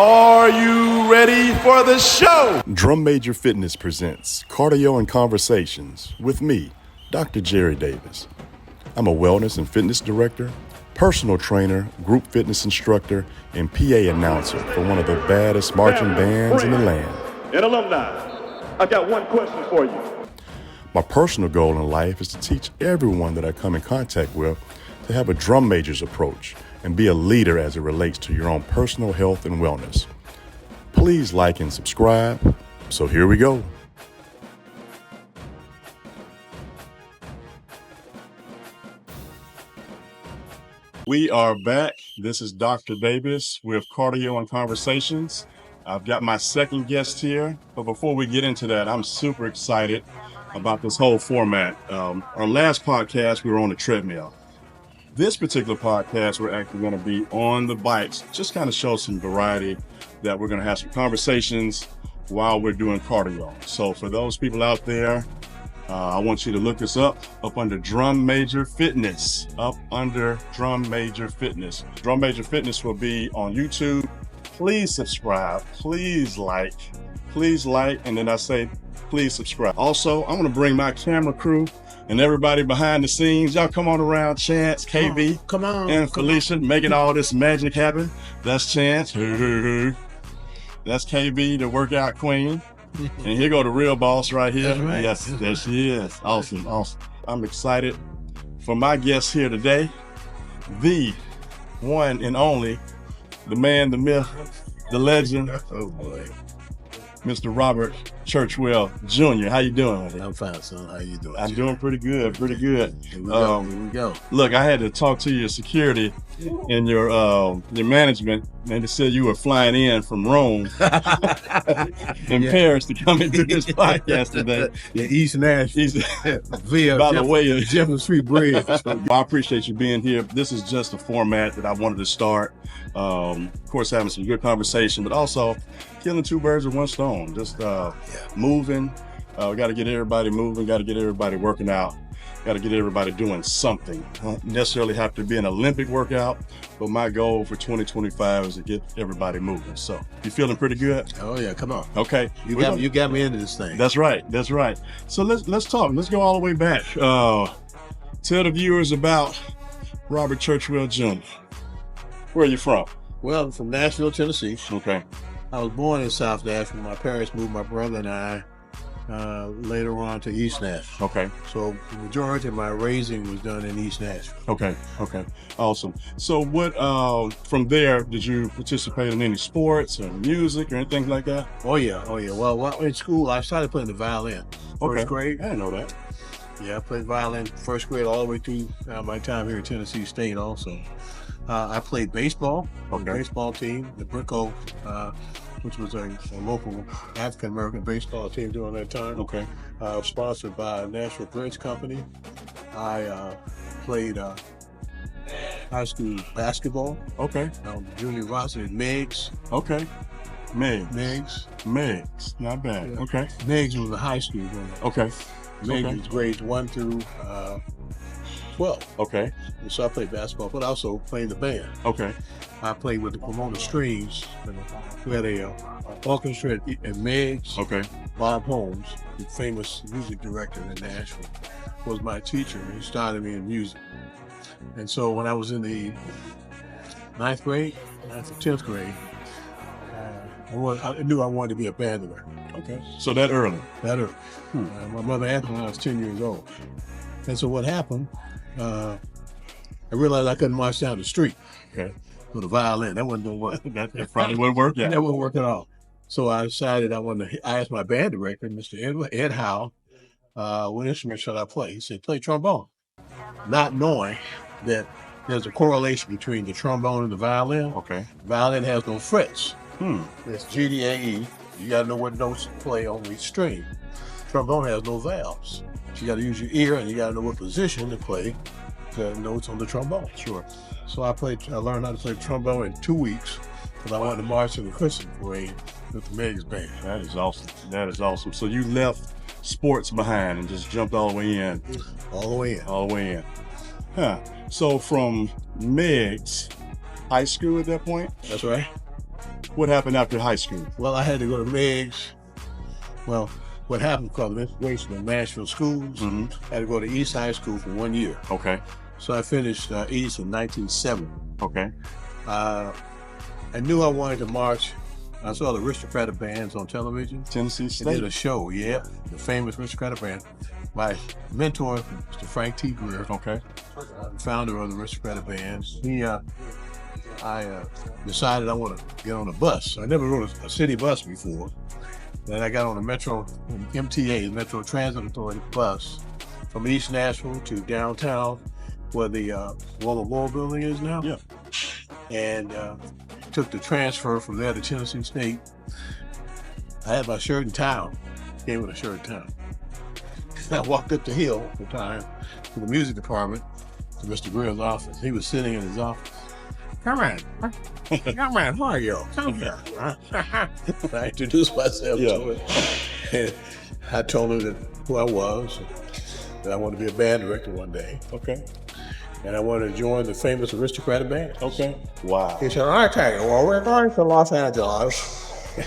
Are you ready for the show? Drum Major Fitness presents Cardio and Conversations with me, Dr. Jerry Davis. I'm a wellness and fitness director, personal trainer, group fitness instructor, and PA announcer for one of the baddest marching bands in the land. And alumni, I've got one question for you. My personal goal in life is to teach everyone that I come in contact with to have a drum major's approach and be a leader as it relates to your own personal health and wellness. Please like and subscribe. So here we go. We are back. This is Dr. Davis with Cardio and Conversations. I've got my second guest here, but before we get into that, I'm super excited about this whole format. Our last podcast, we were on the treadmill. This particular podcast, we're actually going to be on the bikes, just kind of show some variety, that we're going to have some conversations while we're doing cardio. So for those people out there, I want you to look us up under Drum Major Fitness, Drum Major Fitness. Drum Major Fitness will be on YouTube. Please subscribe, please like, and then I say, please subscribe. Also, I'm going to bring my camera crew and everybody behind the scenes. Y'all come on around. Chance, KB, come on, and Felicia, making all this magic happen. That's Chance. That's KB, the workout queen. And here go the real boss right here. That's right. Yes, there she is. Awesome. I'm excited for my guest here today. The one and only, the man, the myth, the legend. Oh boy. Mr. Robert Churchwell Jr. How you doing? I'm fine, son. How you doing? I'm doing pretty good, pretty good. Here we go. Look, I had to talk to your security and your management, and they said you were flying in from Rome in Paris to come and do this podcast today. Yeah, East Nashville. Via by the way of Jefferson Street Bridge. I appreciate you being here. This is just a format that I wanted to start. Of course, having some good conversation, but also killing two birds with one stone. Just moving. We got to get everybody moving. Got to get everybody working out. Got to get everybody doing something. Don't necessarily have to be an Olympic workout, but my goal for 2025 is to get everybody moving. So, you feeling pretty good? Oh yeah, come on. Okay. You got me into this thing. That's right. So let's talk. Let's go all the way back. Tell the viewers about Robert Churchwell Jr. Where are you from? Well, I'm from Nashville, Tennessee. Okay. I was born in South Nashville. My parents moved my brother and I later on to East Nashville. Okay. So the majority of my raising was done in East Nashville. Okay. Awesome. So what, from there, did you participate in any sports or music or anything like that? Oh yeah. Well, in school, I started playing the violin. First grade. I didn't know that. Yeah, I played violin first grade all the way through my time here at Tennessee State also. I played baseball on the baseball team, the Brico, which was a local African-American baseball team during that time. Okay. Sponsored by National Bridge Company. I played high school basketball. Okay. Junior roster at Meigs. Okay. Meigs. Not bad. Yeah. Okay. Meigs was a high school. Okay. Meigs was grades 1 through 12. Okay. So I played basketball, but also played the band. Okay. I played with the Pomona Strings. We had a orchestra at Meigs. Okay. Bob Holmes, the famous music director in Nashville, was my teacher. He started me in music. And so when I was in the 9th or 10th grade, I knew I wanted to be a band director. Okay. So that early? That early. My mother asked me when I was 10 years old. And so what happened, I realized I couldn't march down the street. Okay. With a violin. That wasn't going to work. That probably wouldn't work. Yeah. That wouldn't work at all. So I decided I asked my band director, Mr. Ed Howe, what instrument should I play? He said, play trombone. Not knowing that there's a correlation between the trombone and the violin. Okay. Violin has no frets. It's G, D, A, E. You got to know what notes to play on each string. Trombone has no valves. So you got to use your ear and you got to know what position to play the notes on the trombone. Sure. So I learned how to play trombone in 2 weeks because I wanted to march in the Christmas parade with the Meigs band. That is awesome. So you left sports behind and just jumped all the way in. All the way in. Huh. So from Meigs, high school at that point? That's right. What happened after high school? Well, I had to go to Meigs. Well, what happened because of integration of Nashville schools, I had to go to East High School for 1 year. Okay. So I finished East in 1970. Okay. I knew I wanted to march. I saw the Aristocratic bands on television. Tennessee They State. did a show, the famous Aristocratic band. My mentor, Mr. Frank T. Greer, Okay. founder of the Aristocratic bands, I decided I want to get on a bus. I never rode a city bus before. Then I got on a Metro MTA, the Metro Transit Authority bus from East Nashville to downtown where the World Memorial Building is now. Yeah. And took the transfer from there to Tennessee State. I had my shirt and tie. Came with a shirt and tie. I walked up the hill at the time to the music department, to Mr. Greer's office. He was sitting in his office. Come on, how are you? Come here. I introduced myself to him. And I told him who I was, that I wanted to be a band director one day. Okay. And I wanted to join the famous Aristocratic band. Okay. Wow. He said, I tell you, well, we're going to Los Angeles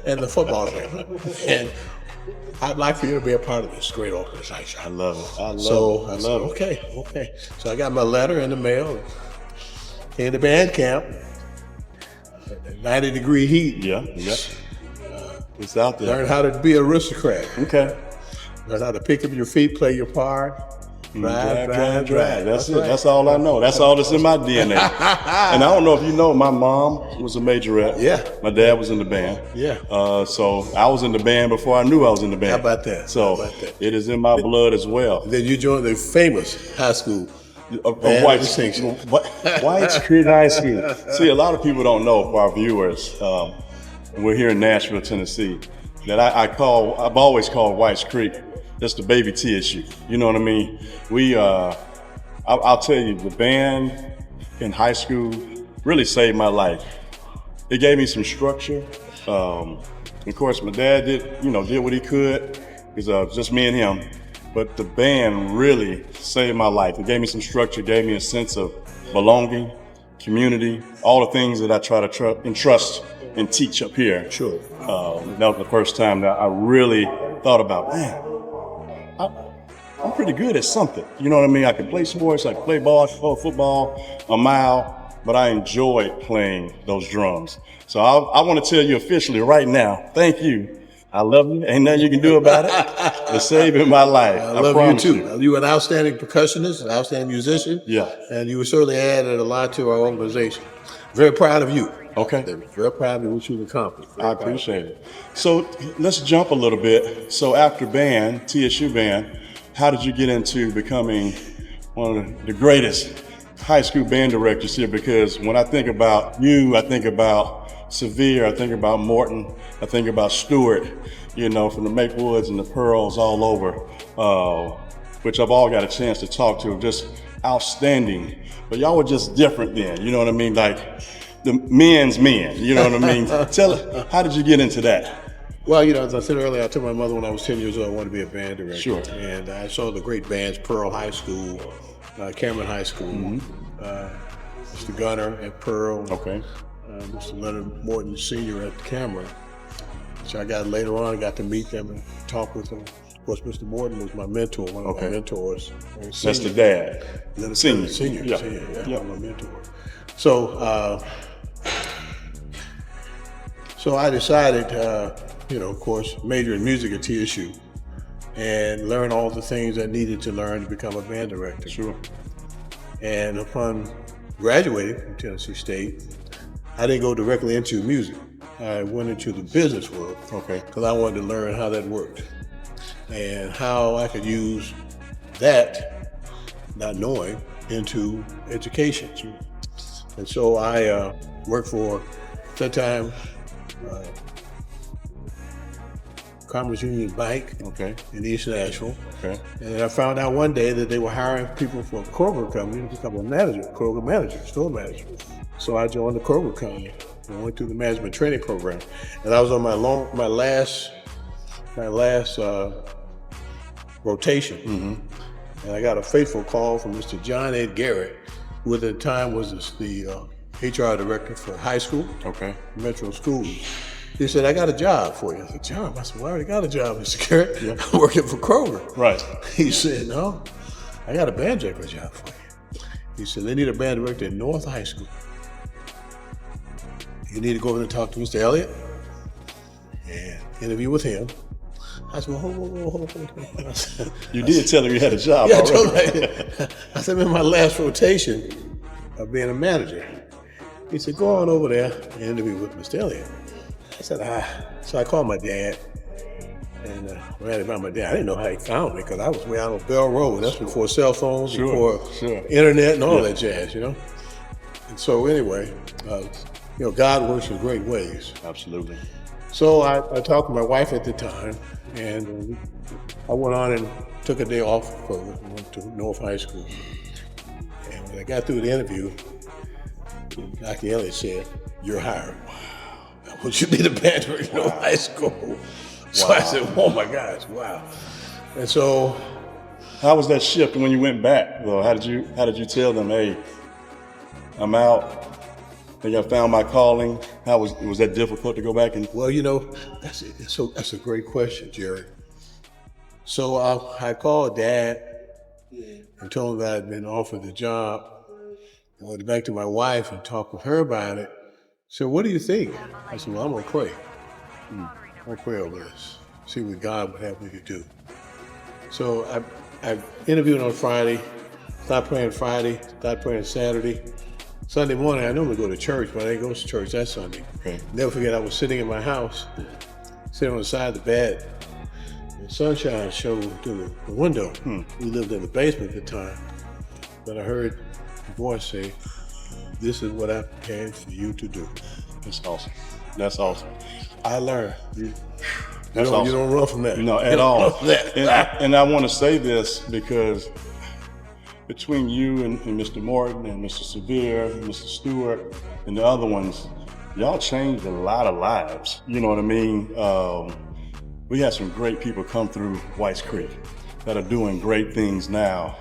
and the football game. And I'd like for you to be a part of this great organization. I love it. I I said, okay. So I got my letter in the mail. Came to band camp. 90-degree heat. Yeah. It's out there. Learned how to be an aristocrat. Okay. Learned how to pick up your feet, play your part. Drive. That's it. right. That's all I know. That's all that's in my DNA. And I don't know if you know, my mom was a majorette. Yeah. My dad was in the band. Yeah. So I was in the band before I knew I was in the band. How about that? So it is in my blood as well. Then you joined the famous high school. White Creek High School. See, a lot of people don't know, for our viewers, we're here in Nashville, Tennessee, that I've always called White's Creek. That's the baby TSU. You know what I mean? I'll tell you, the band in high school really saved my life. It gave me some structure. Of course, my dad did what he could. It was just me and him. But the band really saved my life. It gave me some structure, gave me a sense of belonging, community, all the things that I try to entrust and teach up here. Sure. That was the first time that I really thought about, man, I'm pretty good at something. You know what I mean? I can play sports, I can play ball, football, a mile, but I enjoyed playing those drums. So I want to tell you officially right now, thank you. I love you. Ain't nothing you can do about it. It's saving my life. I love you too. You were an outstanding percussionist, an outstanding musician. Yeah. And you certainly added a lot to our organization. Very proud of you. Okay. Very proud of what you've accomplished. I appreciate it. So let's jump a little bit. So after band, TSU band, how did you get into becoming one of the greatest high school band directors here? Because when I think about you, I think about Sevier, I think about Morton, I think about Stewart, from the Mapwoods and the Pearls all over, which I've all got a chance to talk to, just outstanding. But y'all were just different then, you know what I mean? Like the men's men, you know what I mean? How did you get into that? Well, as I said earlier, I told my mother when I was 10 years old I wanted to be a band director. Sure. And I saw the great bands, Pearl High School, Cameron High School, Mr. Gunner at Pearl. Okay. Mr. Leonard Morton Sr. at Cameron. So I got to meet them and talk with them. Of course, Mr. Morton was my mentor, one of my mentors. That's the dad. Leonard Senior. Senior, Yeah. my mentor. So, so I decided, of course, major in music at TSU and learn all the things I needed to learn to become a band director. Sure. And upon graduating from Tennessee State, I didn't go directly into music. I went into the business world. Okay. Because I wanted to learn how that worked and how I could use that, not knowing, into education. And so I worked for, at that time, Commerce Union Bank in East Nashville. Okay. And then I found out one day that they were hiring people for a Kroger company to become a Kroger manager, store manager. So I joined the Kroger company and went through the management training program. And I was on my last rotation. And I got a fateful call from Mr. John Ed Garrett, who at the time was the HR director for high school, Okay. Metro Schools. He said, I got a job for you. I said, job? I said, well, I already got a job, Mr. Garrett. I'm working for Kroger. Right. He said, no, I got a band director job for you. He said, they need a band director at North High School. You need to go over and talk to Mr. Elliott and interview with him. I said, well, hold on. I said, You did tell him you had a job yeah, I already. told him, I said, I'm in my last rotation of being a manager. He said, go on over there and interview with Mr. Elliott. I said, So I called my dad and ran it by my dad. I didn't know how he found me because I was way out on Bell Road. That's before cell phones, before internet and all that jazz, you know? And so anyway, God works in great ways. Absolutely. So I talked to my wife at the time, and I went on and took a day off and went to North High School. And when I got through the interview, Dr. Elliott said, you're hired. I want you to be the band director at North High School. So I said, oh my gosh, wow. And so, how was that shift when you went back, though? How did you tell them, hey, I'm out? I think I found my calling. How was that difficult to go back and? well, that's a great question, Jerry. So I called Dad and told him that I'd been offered the job. I went back to my wife and talked with her about it. So what do you think? I said, well, I'm gonna pray. I'm gonna pray over this. See what God would have me to do. So I interviewed on Friday, started praying Friday, started praying Saturday. Sunday morning, I normally go to church, but I didn't go to church that Sunday. Okay. Never forget, I was sitting in my house, sitting on the side of the bed. The sunshine shone through the window. We lived in the basement at the time. But I heard a voice say, this is what I've prepared for you to do. That's awesome. That's awesome. I learned. You That's you don't run from that. No, at all. And I want to say this because between you and Mr. Morton and Mr. Severe, and Mr. Stewart, and the other ones, y'all changed a lot of lives. You know what I mean? We had some great people come through Whites Creek that are doing great things now.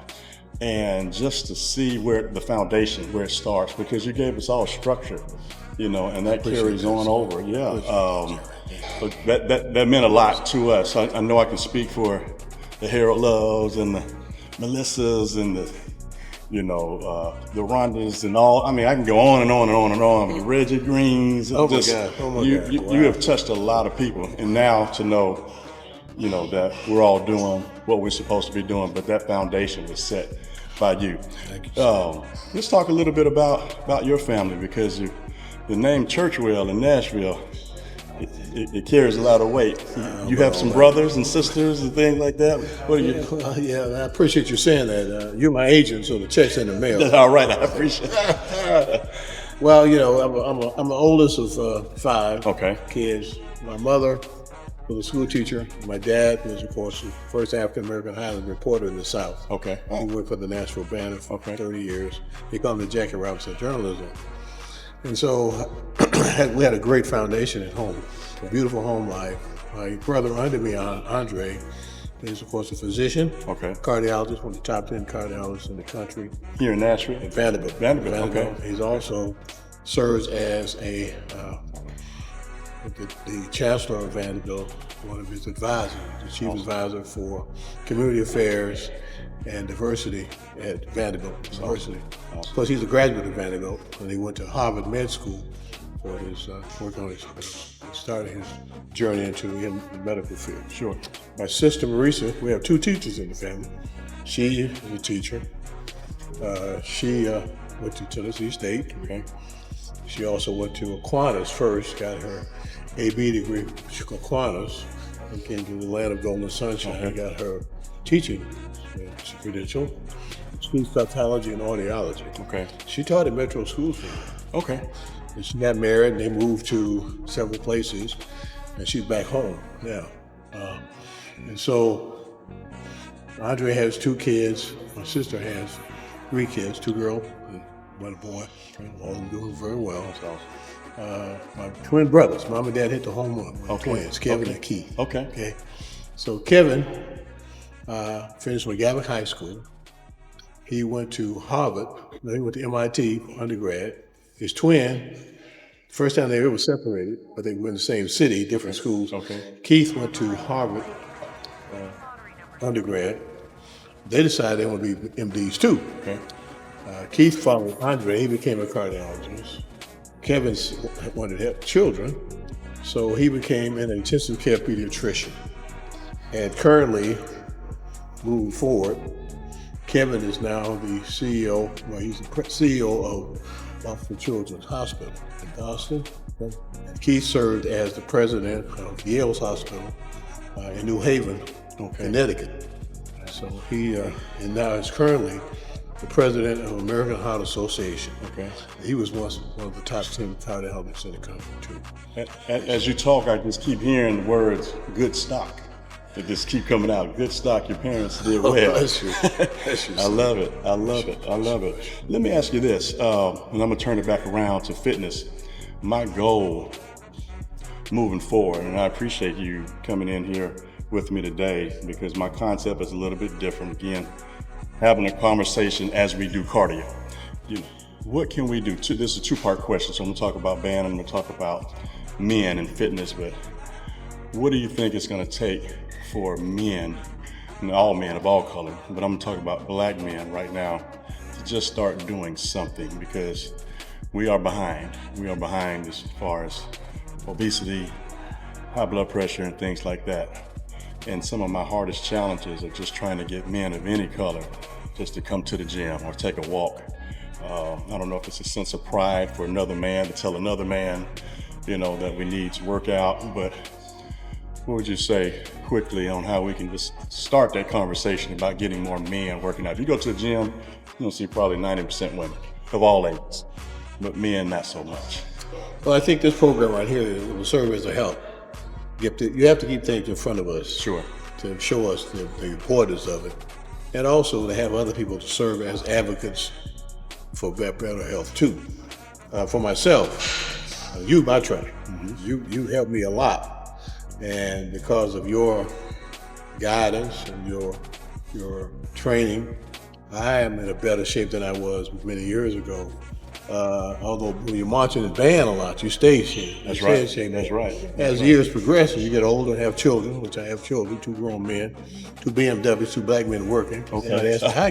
And just to see where the foundation, where it starts, because you gave us all structure, and that carries on over. Yeah. But that meant a lot to us. I know I can speak for the Harold Loves and the Melissas and the Rondas and all. I mean, I can go on and on and on and on. The Reggie Greens. Oh my God. You have touched a lot of people. And now to know, that we're all doing what we're supposed to be doing, but that foundation was set by you. Thank you. Let's talk a little bit about your family, because the name Churchwell in Nashville, it carries a lot of weight. You have some brothers and sisters and things like that. What are you? Well, yeah, I appreciate you saying that. You're my agent, so the check's in the mail. All right, I appreciate it. Well, I'm the oldest of 5 Okay. kids. My mother was a school teacher. My dad was, of course, the first African-American Highland reporter in the South. Okay. He worked for the Nashville Banner for 30 years. He called me Jackie Robinson Journalism. And so we had a great foundation at home, a beautiful home life. My brother under me, Andre, is, of course, a physician, Okay. cardiologist, one of the top 10 cardiologists in the country. Here in Nashville? At Vanderbilt. Okay. He's also serves as the chancellor of Vanderbilt, one of his advisors, the chief advisor for community affairs and diversity at Vanderbilt University. Plus, he's a graduate of Vanderbilt, and he went to Harvard Med School for his work on starting his journey into the medical field. Sure. My sister Marisa, we have 2 teachers in the family. She is a teacher. She went to Tennessee State. Okay. She also went to Aquinas first, got her AB degree from Aquinas, and came to the land of golden sunshine and got her teaching credential, speech pathology and audiology. Okay. She taught at Metro Schools for me. Okay. And she got married and they moved to several places, and she's back home now. And so Andre has 2 kids. My sister has 3 kids, 2 girls and 1 boy. All of them doing very well. My twin brothers, mom and dad hit the home run. Twins, Kevin and Keith. Okay. So Kevin finished McGavock High School. He went to Harvard. He went to MIT for undergrad. his twin. First time they ever separated, but they were in the same city, different schools. Okay. Keith went to Harvard undergrad. They decided they want to be MDs too. Okay. Keith followed Andre. He became a cardiologist. Kevin wanted to help children, so he became an intensive care pediatrician. And currently, moving forward, Kevin is now the CEO. Well, he's the CEO of Buffalo Children's Hospital in Boston. Keith served as the president of Yale's Hospital in New Haven, Connecticut. So he and now is currently the president of American Heart Association. Okay. He was once one of the top 10 cardiologists in the country too. As you talk, I just keep hearing the words "good stock." They just keep coming out. Good stock. Your parents did well. Bless you. Bless you, I love it. I love it. I love it. Let me ask you this, and I'm gonna turn it back around to fitness. My goal moving forward, and I appreciate you coming in here with me today because my concept is a little bit different. Again, having a conversation as we do cardio. What can we do? This is a two-part question, so I'm gonna talk about band and I'm gonna talk about men and fitness, but what do you think it's gonna take for men, and all men of all color, but I'm talking about black men right now, to just start doing something because we are behind. We are behind as far as obesity, high blood pressure, and things like that. And some of my hardest challenges are just trying to get men of any color just to come to the gym or take a walk. I don't know if it's a sense of pride for another man to tell another man, that we need to work out, but what would you say quickly on how we can just start that conversation about getting more men working out? If you go to the gym, you'll see probably 90% women of all ages, but men not so much. Well, I think this program right here will serve as a help. You have to keep things in front of us. Sure. To show us the importance of it. And also to have other people to serve as advocates for better health too. For myself, you my trainer. You helped me a lot. And because of your guidance and your training, I am in a better shape than I was many years ago. Although when you're marching in band a lot, you stay in shape. That's right. That's right. As years progress, as you get older and have children, which I have children, 2 grown men, 2 BMWs, 2 black men working. Okay. And I asked, how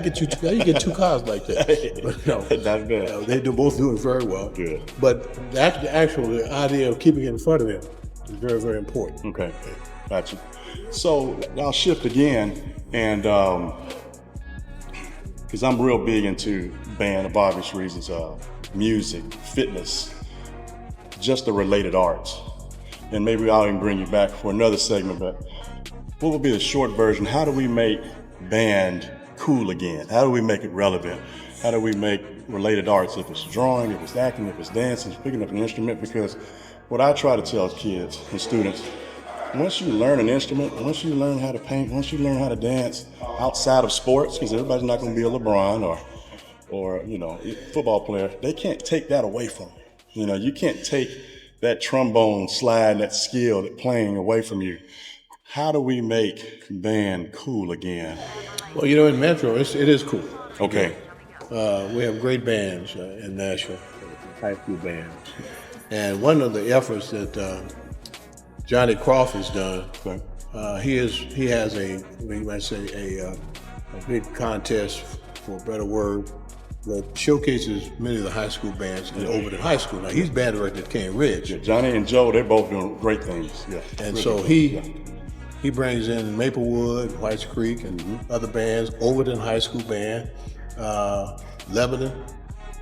you get 2 cars like that? But no, Not bad. they do both doing very well. Good. But the idea of keeping it in front of them is very, very important. Okay, gotcha. So I'll shift again, and because I'm real big into band of obvious reasons, music, fitness, just the related arts. And maybe I'll even bring you back for another segment, but what would be the short version? How do we make band cool again? How do we make it relevant? How do we make related arts, if it's drawing, if it's acting, if it's dancing, picking up an instrument? Because what I try to tell kids and students, once you learn an instrument, once you learn how to paint, once you learn how to dance outside of sports, because everybody's not going to be a LeBron or football player, they can't take that away from you. You can't take that trombone slide, that skill, that playing away from you. How do we make band cool again? Well, in Metro, it is cool. Okay. We have great bands in Nashville, high school bands. And one of the efforts that Johnny Croft has done, he has a big contest, for a better word, that showcases many of the high school bands in Overton High School. Now, he's band director at Cane Ridge. Yeah, Johnny and Joe, they're both doing great things. Yeah. And so he brings in Maplewood, Whites Creek, and other bands, Overton High School Band, Lebanon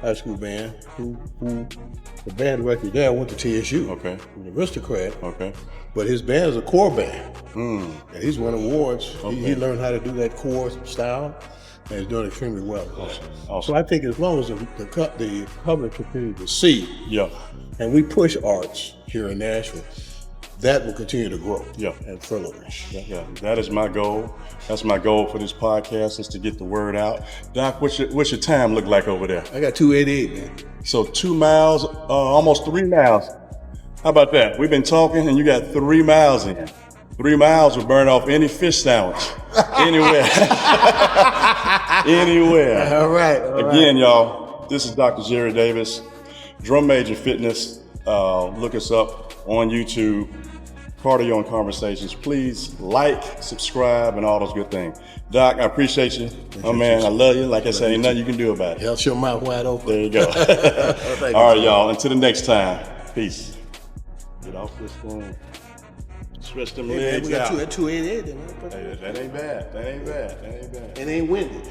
High School Band, who the band director there went to TSU. Okay. An aristocrat. Okay. But his band is a core band. And he's won awards. Okay. He learned how to do that core style, and he's doing extremely well. Awesome. So I think as long as the public continue to see, Yeah. and we push arts here in Nashville, that will continue to grow and flourish. Yeah, that is my goal. That's my goal for this podcast, is to get the word out. Doc, what's your time look like over there? I got 288, man. So 2 miles, almost 3 miles. How about that? We've been talking and you got 3 miles in. 3 miles will burn off any fish sandwich, anywhere. Anywhere. All right. Again, y'all, this is Dr. Jerry Davis. Drum Major Fitness. Look us up on YouTube. Cardio and Conversations. Please like, subscribe, and all those good things. Doc, I appreciate you. Oh man, I love you. Like I said, ain't nothing you can do about it. Held your mouth wide open. There you go. All right, y'all. Until the next time. Peace. Get off this phone. Stretch them legs We got out. 288. Hey, that ain't bad. That ain't bad. That ain't bad. It ain't windy.